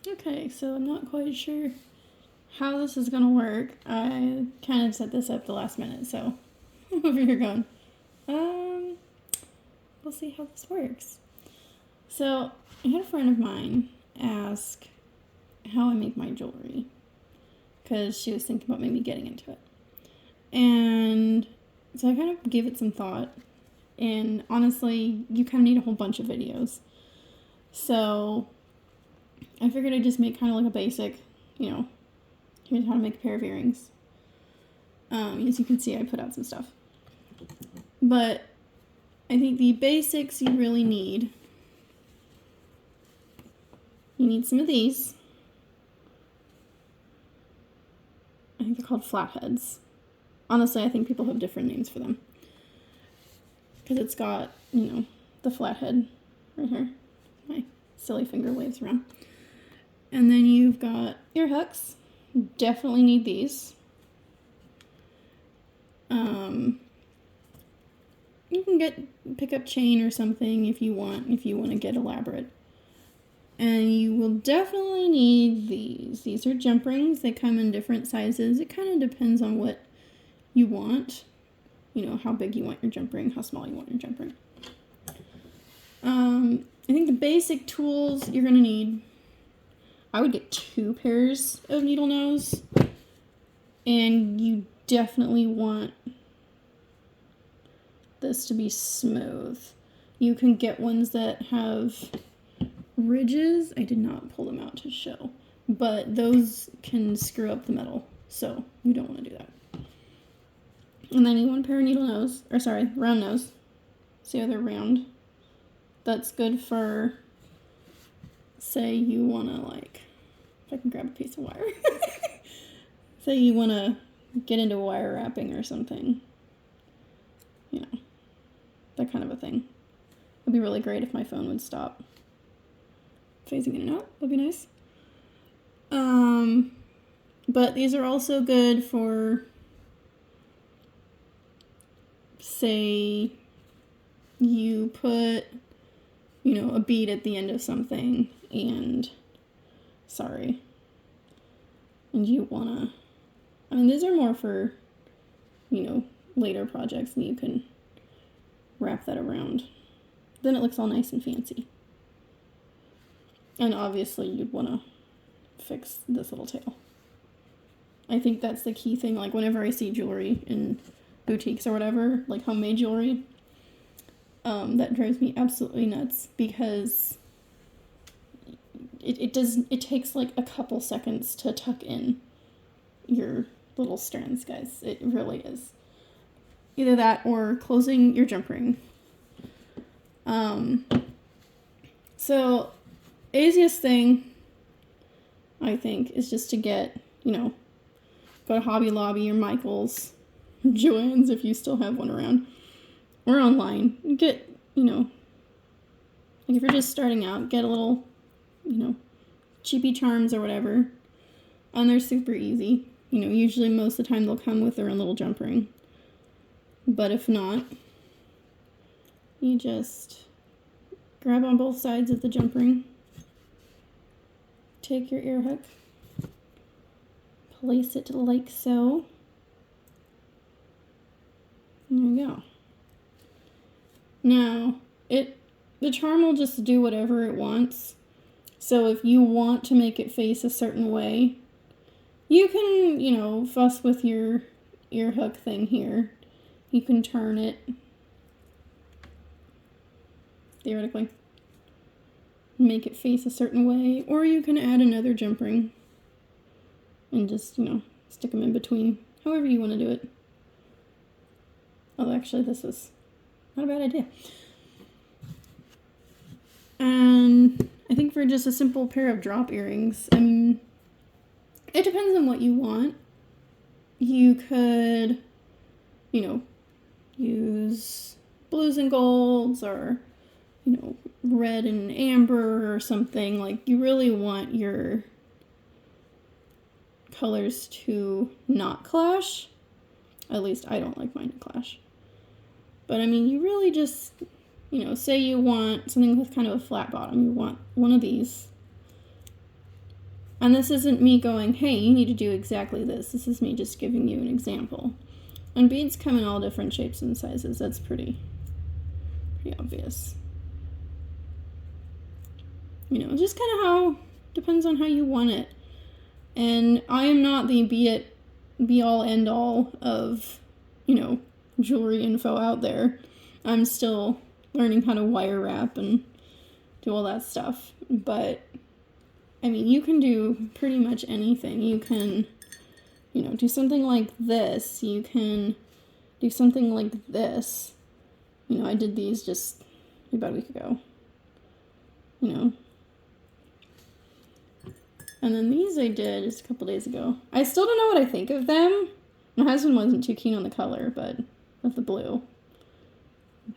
Okay, so I'm not quite sure how this is gonna work. I kind of set this up the last minute, so I'm over here going, we'll see how this works. So I had a friend of mine ask how I make my jewelry because she was thinking about maybe getting into it. And so I kind of gave it some thought. And honestly, you kind of need a whole bunch of videos. So I figured I'd just make kind of like a basic, here's how to make a pair of earrings. As you can see, I put out some stuff. But I think the basics you really need. You need some of these. I think they're called flatheads. Honestly, I think people have different names for them. Because it's got, the flathead right here. My silly finger waves around. And then you've got ear hooks. Definitely need these. You can pick up chain or something if you want to get elaborate. And you will definitely need these. These are jump rings. They come in different sizes. It kind of depends on what you want. How big you want your jump ring, how small you want your jump ring. I think the basic tools you're going to need, I would get 2 pairs of needle nose. And you definitely want this to be smooth. You can get ones that have ridges. I did not pull them out to show, but those can screw up the metal, so you don't want to do that. And then you want a pair of round nose. See how they're round? That's good for, say you want to if I can grab a piece of wire. Say you want to get into wire wrapping or something. That kind of a thing. It'd be really great if my phone would stop phasing in and out. That'd be nice. But these are also good for, say, you put, a bead at the end of something and you want to, these are more for, later projects, and you can wrap that around. Then it looks all nice and fancy. And obviously you'd want to fix this little tail. I think that's the key thing. Whenever I see jewelry in boutiques or whatever, homemade jewelry, that drives me absolutely nuts because it takes a couple seconds to tuck in your little strands, guys. It really is. Either that or closing your jump ring. So easiest thing, I think, is just to get, go to Hobby Lobby or Michael's, Joann's if you still have one around, or online. Get, if you're just starting out, get a little, cheapy charms or whatever. And they're super easy. Usually most of the time they'll come with their own little jump ring. But if not, you just grab on both sides of the jump ring, take your ear hook, place it like so. There you go. Now, the charm will just do whatever it wants. So if you want to make it face a certain way, you can, fuss with your ear hook thing here. You can turn it, theoretically, make it face a certain way, or you can add another jump ring and just, stick them in between, however you want to do it. Oh, actually, this is not a bad idea. And I think for just a simple pair of drop earrings, it depends on what you want. You could, use blues and golds or, red and amber or something. You really want your colors to not clash. At least I don't like mine to clash. But you really just, say you want something with kind of a flat bottom. You want one of these. And this isn't me going, hey, you need to do exactly this. This is me just giving you an example. And beads come in all different shapes and sizes. That's pretty obvious. You know, just kind of how, depends on how you want it. And I am not the be all end all of, you know, jewelry info out there. I'm still learning how to wire wrap and do all that stuff. But, I mean, you can do pretty much anything. You can, you know, do something like this. You can do something like this. You know, I did these just about a week ago. You know. And then these I did just a couple days ago. I still don't know what I think of them. My husband wasn't too keen on the color, but of the blue.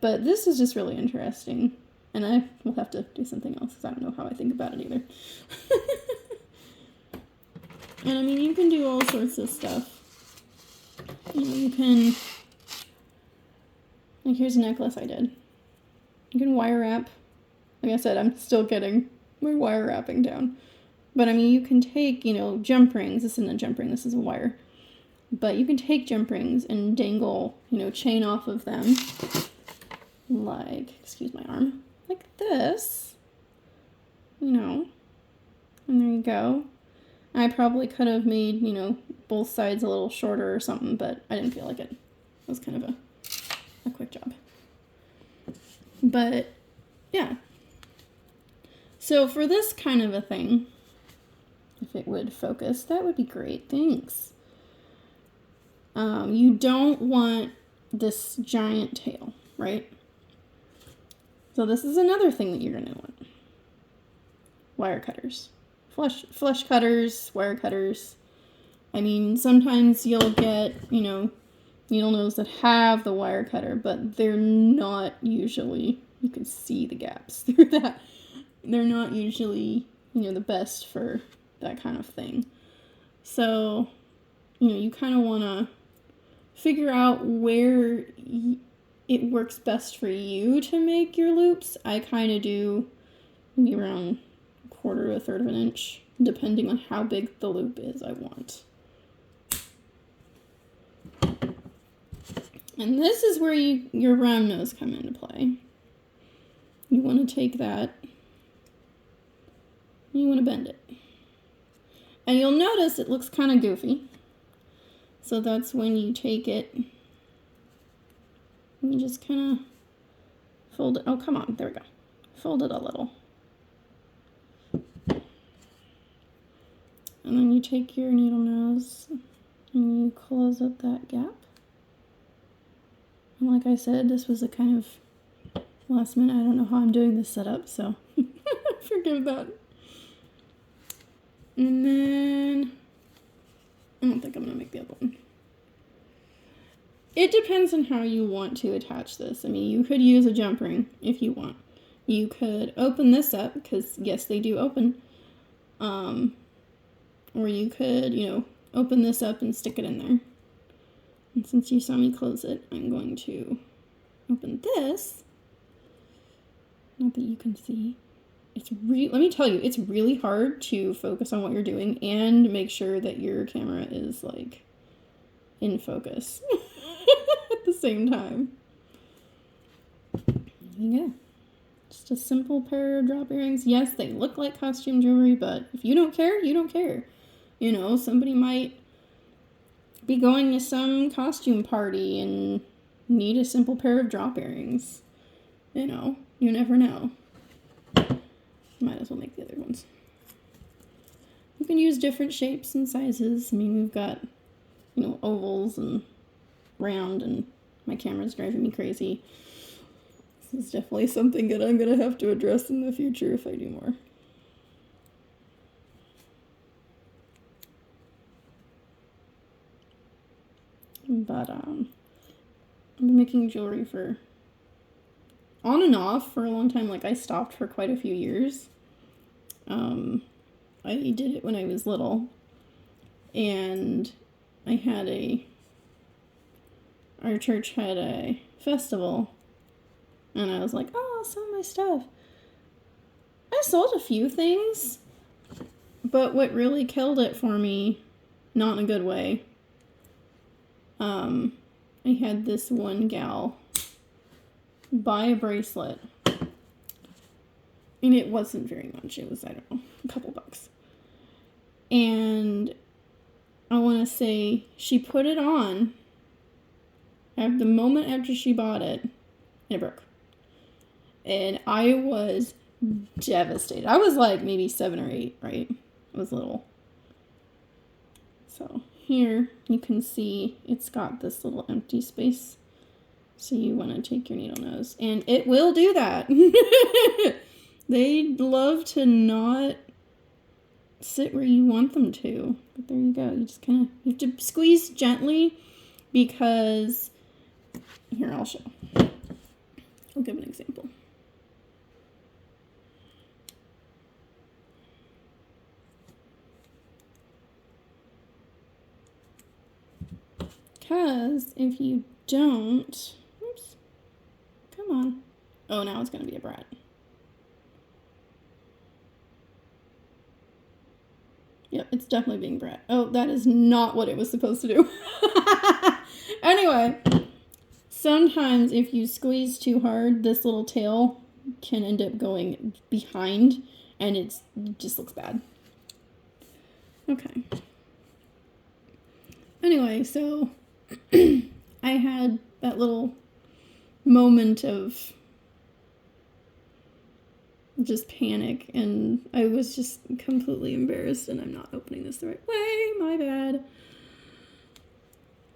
But this is just really interesting. And I will have to do something else because I don't know how I think about it either. And I mean, you can do all sorts of stuff. You know, you can, like here's a necklace I did. You can wire wrap. Like I said, I'm still getting my wire wrapping down. But I mean, you can take, you know, jump rings. This isn't a jump ring, this is a wire. But you can take jump rings and dangle, you know, chain off of them. Like, excuse my arm, like this. You know. And there you go. I probably could have made, you know, both sides a little shorter or something, but I didn't feel like it. It was kind of a quick job. But, yeah. So for this kind of a thing, if it would focus, that would be great. Thanks. You don't want this giant tail, right? So this is another thing that you're going to want. Wire cutters. Flush cutters, wire cutters. I mean, sometimes you'll get, you know, needle nose that have the wire cutter, but they're not usually, you can see the gaps through that. They're not usually, you know, the best for that kind of thing. So, you know, you kind of want to figure out where it works best for you to make your loops. I kind of do maybe around a quarter to a third of an inch, depending on how big the loop is I want. And this is where your round nose come into play. You want to take that, you want to bend it. And you'll notice it looks kind of goofy. So that's when you take it, and you just kind of fold it. Oh, come on, there we go. Fold it a little. And then you take your needle nose and you close up that gap. And like I said, this was a kind of last minute. I don't know how I'm doing this setup, so forgive that. And then, I don't think I'm going to make the other one. It depends on how you want to attach this. I mean, you could use a jump ring if you want. You could open this up, because yes, they do open. Or you could, you know, open this up and stick it in there. And since you saw me close it, I'm going to open this. Not that you can see. Let me tell you, it's really hard to focus on what you're doing and make sure that your camera is, like, in focus at the same time. There you go. Just a simple pair of drop earrings. Yes, they look like costume jewelry, but if you don't care, you don't care. You know, somebody might be going to some costume party and need a simple pair of drop earrings. You know, you never know. Might as well make the other ones. You can use different shapes and sizes. I mean, we've got, you know, ovals and round, and my camera's driving me crazy. This is definitely something that I'm going to have to address in the future if I do more. But, I've been making jewelry for on and off for a long time. Like, I stopped for quite a few years. I did it when I was little, and our church had a festival, and I was like, oh, I'll sell my stuff. I sold a few things, But what really killed it for me, not in a good way, I had this one gal buy a bracelet. And it wasn't very much. It was, I don't know, a couple bucks. And I want to say she put it on at the moment after she bought it, and it broke. And I was devastated. I was like maybe 7 or 8, right? I was little. So here you can see it's got this little empty space. So you want to take your needle nose. And it will do that. They love to not sit where you want them to. But there you go. You just kind of you have to squeeze gently because... Here, I'll show. I'll give an example. Because if you don't... Oops. Come on. Oh, now it's going to be a brat. Yep, it's definitely being brat. Oh, that is not what it was supposed to do. Anyway, sometimes if you squeeze too hard, this little tail can end up going behind, and it just looks bad. Okay. Anyway, so I had that little moment of just panic, and I was just completely embarrassed, and I'm not opening this the right way, my bad.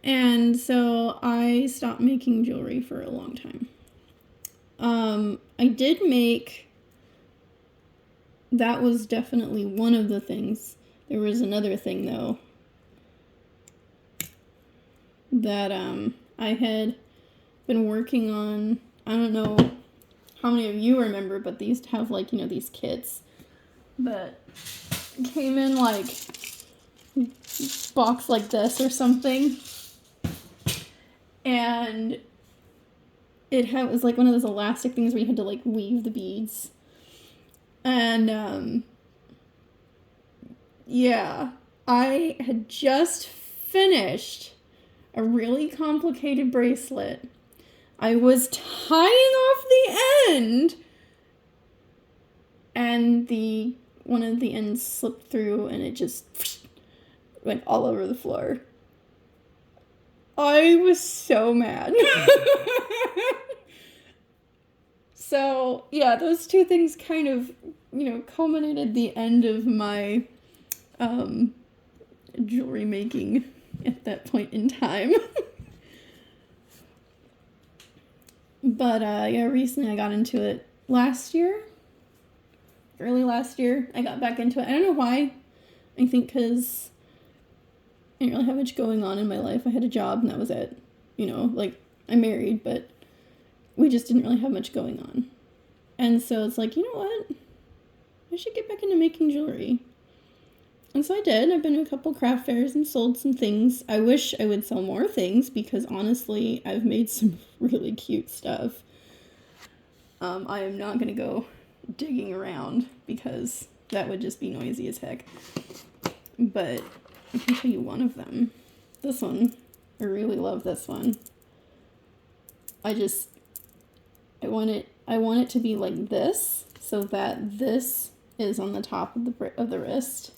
And so I stopped making jewelry for a long time. I did make, that was definitely one of the things. There was another thing though that I had been working on. I don't know how many of you remember, but they used to have like, these kits that came in like box like this or something. And it was like one of those elastic things where you had to like weave the beads. And yeah, I had just finished a really complicated bracelet. I was tying off the end, and one of the ends slipped through, and it just went all over the floor. I was so mad. So, yeah, those two things kind of, culminated the end of my jewelry making at that point in time. But, yeah, recently I got into it early last year. I got back into it. I don't know why. I think because I didn't really have much going on in my life. I had a job and that was it. I'm married, but we just didn't really have much going on. And so it's like, you know what? I should get back into making jewelry. And so I did. I've been to a couple craft fairs and sold some things. I wish I would sell more things because honestly, I've made some really cute stuff. I am not going to go digging around because that would just be noisy as heck. But I can show you one of them. This one. I really love this one. I want it to be like this so that this is on the top of the wrist.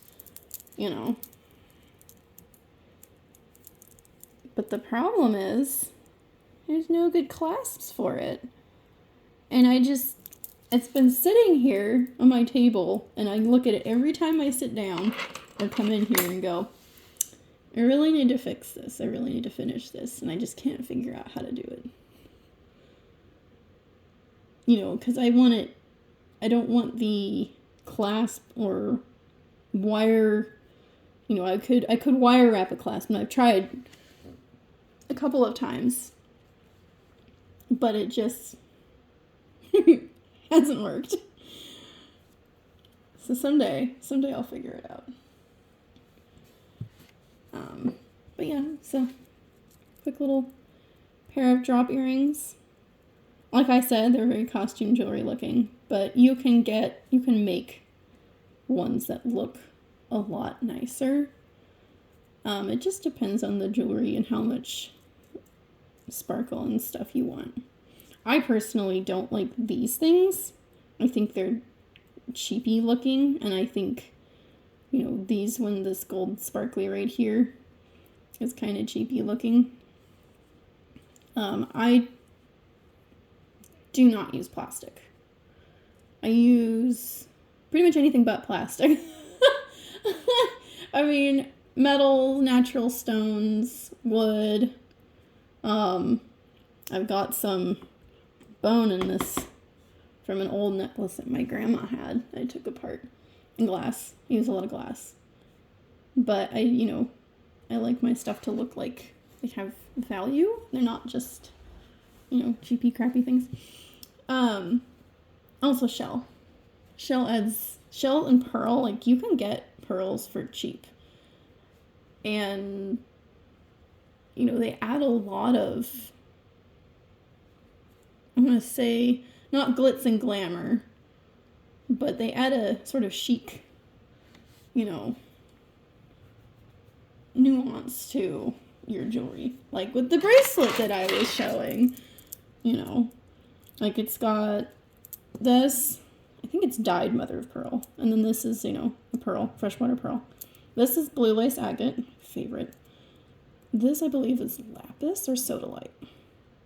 But the problem is there's no good clasps for it. And it's been sitting here on my table, and I look at it every time I sit down or come in here and go, I really need to fix this. I really need to finish this. And I just can't figure out how to do it. Because I don't want the clasp or wire. I could wire wrap a clasp, and I've tried a couple of times, but it just hasn't worked. So someday I'll figure it out. But yeah, so quick little pair of drop earrings. Like I said, they're very costume jewelry looking, but you can make ones that look a lot nicer. It just depends on the jewelry and how much sparkle and stuff you want. I personally don't like these things. I think they're cheapy looking, and I think, you know, this gold sparkly right here is kind of cheapy looking. I do not use plastic. I use pretty much anything but plastic. I mean, metal, natural stones, wood. I've got some bone in this from an old necklace that my grandma had that I took apart. And glass. I use a lot of glass. But I like my stuff to look like they have value. They're not just, cheapy, crappy things. Also shell. Shell and pearl, like, you can get pearls for cheap. And, they add a lot of, I'm going to say, not glitz and glamour, but they add a sort of chic, nuance to your jewelry. Like with the bracelet that I was showing, like it's got this, I think it's dyed mother of pearl. And then this is, a pearl, freshwater pearl. This is blue lace agate, favorite. This, I believe, is lapis or sodalite.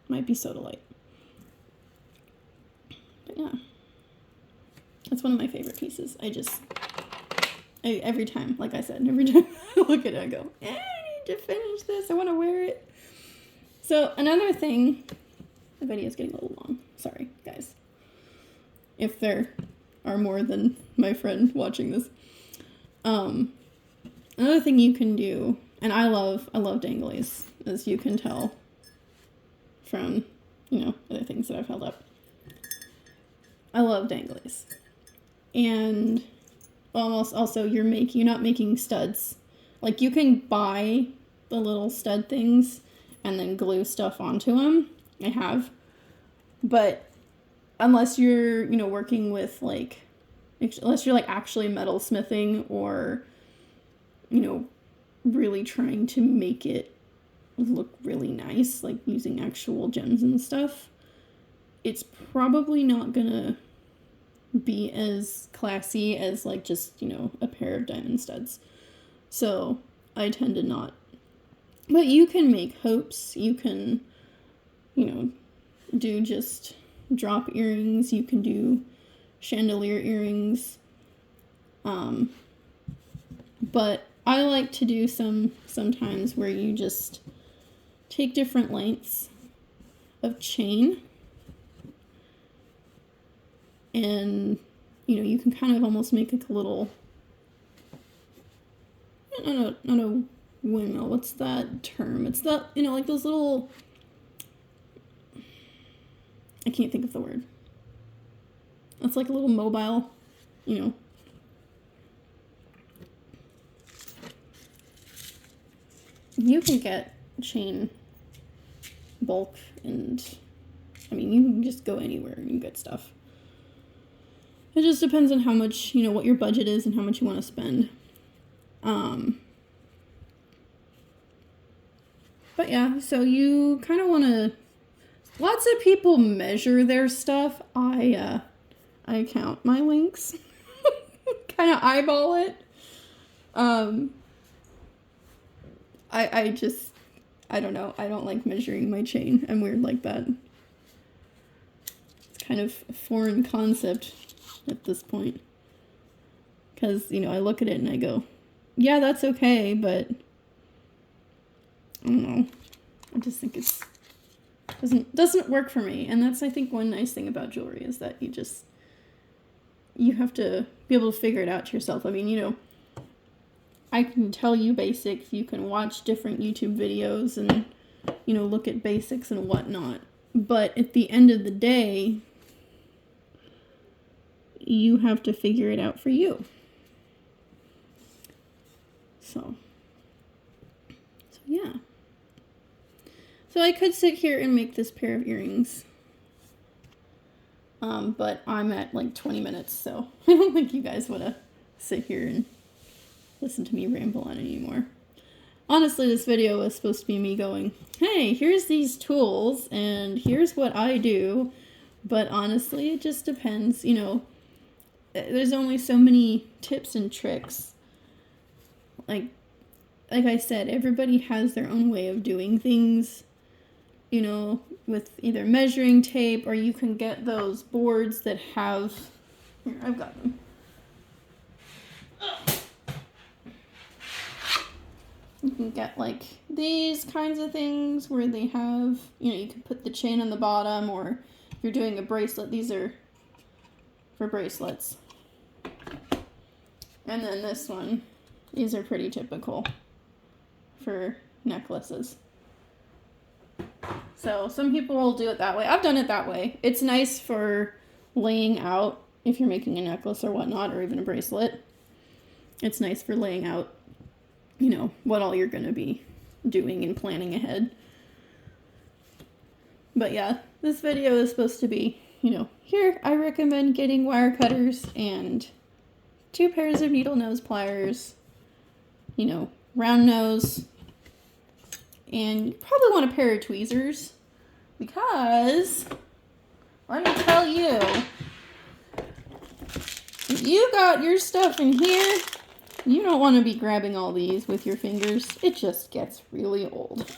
Might be sodalite. But yeah. That's one of my favorite pieces. Every time, like I said, every time I look at it, I go, I need to finish this. I want to wear it. So another thing, the video is getting a little long. Sorry, guys. If there are more than my friend watching this. Another thing you can do, and I love danglies, as you can tell from, other things that I've held up. I love danglies. And almost also you're not making studs. Like you can buy the little stud things and then glue stuff onto them. I have. But unless you're, working with unless you're actually metal smithing or, really trying to make it look really nice, like using actual gems and stuff, it's probably not gonna be as classy as just, a pair of diamond studs. So I tend to not. But you can make hopes. You can, do just drop earrings. You can do chandelier earrings. But I like to do sometimes where you just take different lengths of chain and, you can kind of almost make a little, not a windmill, what's that term? It's that, like those little, I can't think of the word. It's like a little mobile, You can get chain bulk and, you can just go anywhere and you get stuff. It just depends on how much, what your budget is and how much you want to spend. But yeah, so you kind of want to, lots of people measure their stuff. I count my links, kind of eyeball it. I don't know. I don't like measuring my chain. I'm weird like that. It's kind of a foreign concept at this point. Because, I look at it and I go, yeah, that's okay, but I don't know. I just think it's doesn't work for me. And that's, I think, one nice thing about jewelry is that you have to be able to figure it out yourself. I can tell you basics. You can watch different YouTube videos and, look at basics and whatnot. But at the end of the day, you have to figure it out for you. So yeah. So I could sit here and make this pair of earrings. But I'm at 20 minutes, so I don't think you guys want to sit here and listen to me ramble on anymore. Honestly, this video was supposed to be me going, hey, here's these tools, and here's what I do. But honestly, it just depends. You know, there's only so many tips and tricks. Like I said, everybody has their own way of doing things, you know, with either measuring tape, or you can get those boards that have, here, I've got them. You can get like these kinds of things where they have, you know, you can put the chain on the bottom, or if you're doing a bracelet, these are for bracelets. And then this one, these are pretty typical for necklaces. So some people will do it that way. I've done it that way. It's nice for laying out if you're making a necklace or whatnot, or even a bracelet. It's nice for laying out, you know, what all you're going to be doing and planning ahead. But yeah, this video is supposed to be, you know, here I recommend getting wire cutters and 2 pairs of needle nose pliers, you know, round nose, and you probably want a pair of tweezers, because let me tell you, if you got your stuff in here, you don't want to be grabbing all these with your fingers. It just gets really old.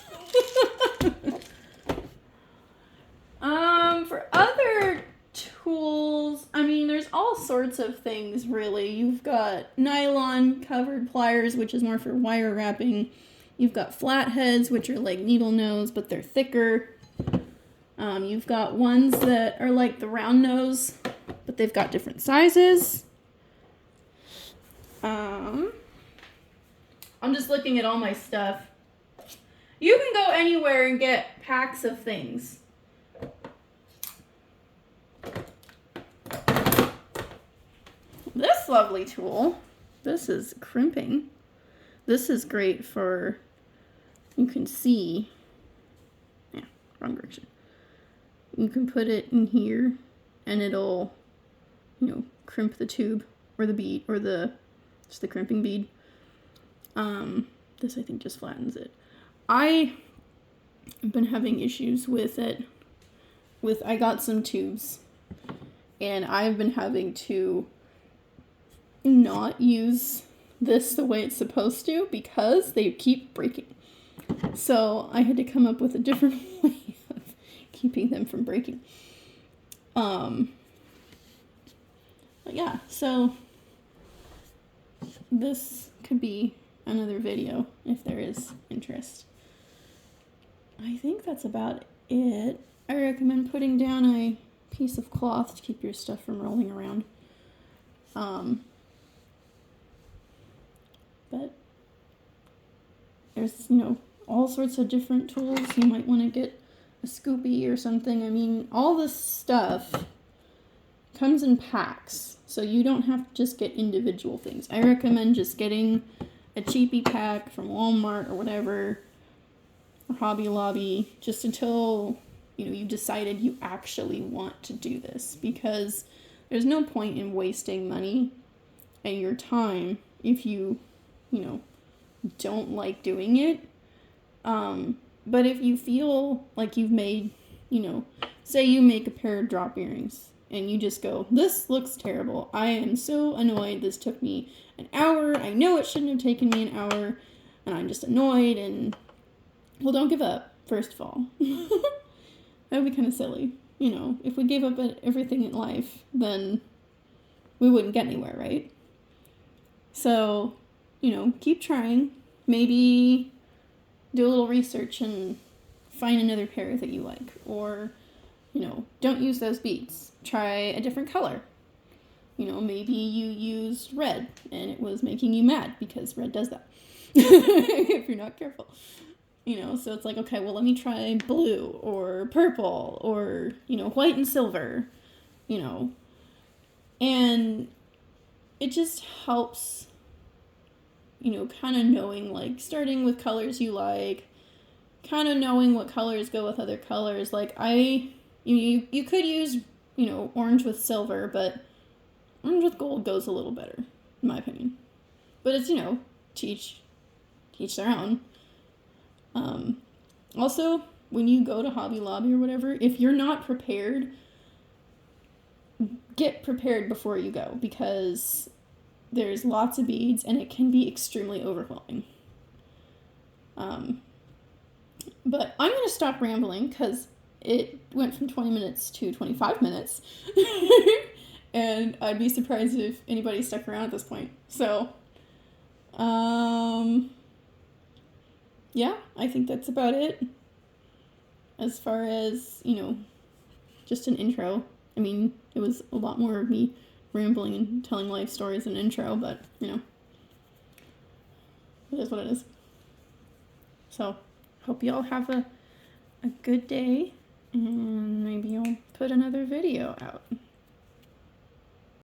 For other tools, I mean, there's all sorts of things, really. You've got nylon covered pliers, which is more for wire wrapping. You've got flatheads, which are like needle nose, but they're thicker. You've got ones that are like the round nose, but they've got different sizes. I'm just looking at all my stuff. You can go anywhere and get packs of things. This lovely tool, this is crimping. This is great for, you can see, yeah, wrong direction. You can put it in here and it'll, you know, crimp the tube or the bead or just the crimping bead. This I think just flattens it. I have been having issues with it. I got some tubes and I've been having to not use this the way it's supposed to because they keep breaking. So I had to come up with a different way of keeping them from breaking. But yeah, so this could be another video if there is interest. I think that's about it. I recommend putting down a piece of cloth to keep your stuff from rolling around. But there's, you know, all sorts of different tools. You might want to get a Scoopy or something. I mean, all this stuff comes in packs, so you don't have to just get individual things. I recommend just getting a cheapy pack from Walmart or whatever, or Hobby Lobby, just until, you know, you've decided you actually want to do this, because there's no point in wasting money and your time if you know, don't like doing it. But if you feel like you've made, you know, say you make a pair of drop earrings and you just go, this looks terrible. I am so annoyed. This took me an hour. I know it shouldn't have taken me an hour, and I'm just annoyed. And, well, don't give up, first of all. That would be kind of silly. You know, if we gave up at everything in life, then we wouldn't get anywhere, right? So, you know, keep trying. Maybe do a little research and find another pair that you like. Or, you know, don't use those beads. Try a different color. You know, maybe you used red and it was making you mad, because red does that if you're not careful. You know, so it's like, okay, well, let me try blue or purple or, you know, white and silver, you know. And it just helps, you know, kind of knowing, like, starting with colors you like, kind of knowing what colors go with other colors. Like, you could use, you know, orange with silver, but orange with gold goes a little better, in my opinion. But it's, you know, teach their own. Also, when you go to Hobby Lobby or whatever, if you're not prepared, get prepared before you go, because there's lots of beads and it can be extremely overwhelming. But I'm going to stop rambling because it went from 20 minutes to 25 minutes. And I'd be surprised if anybody stuck around at this point. So, yeah, I think that's about it. As far as, just an intro. I mean, it was a lot more of me rambling and telling life stories in an intro, but, it is what it is. So, hope you all have a good day, and maybe I'll put another video out.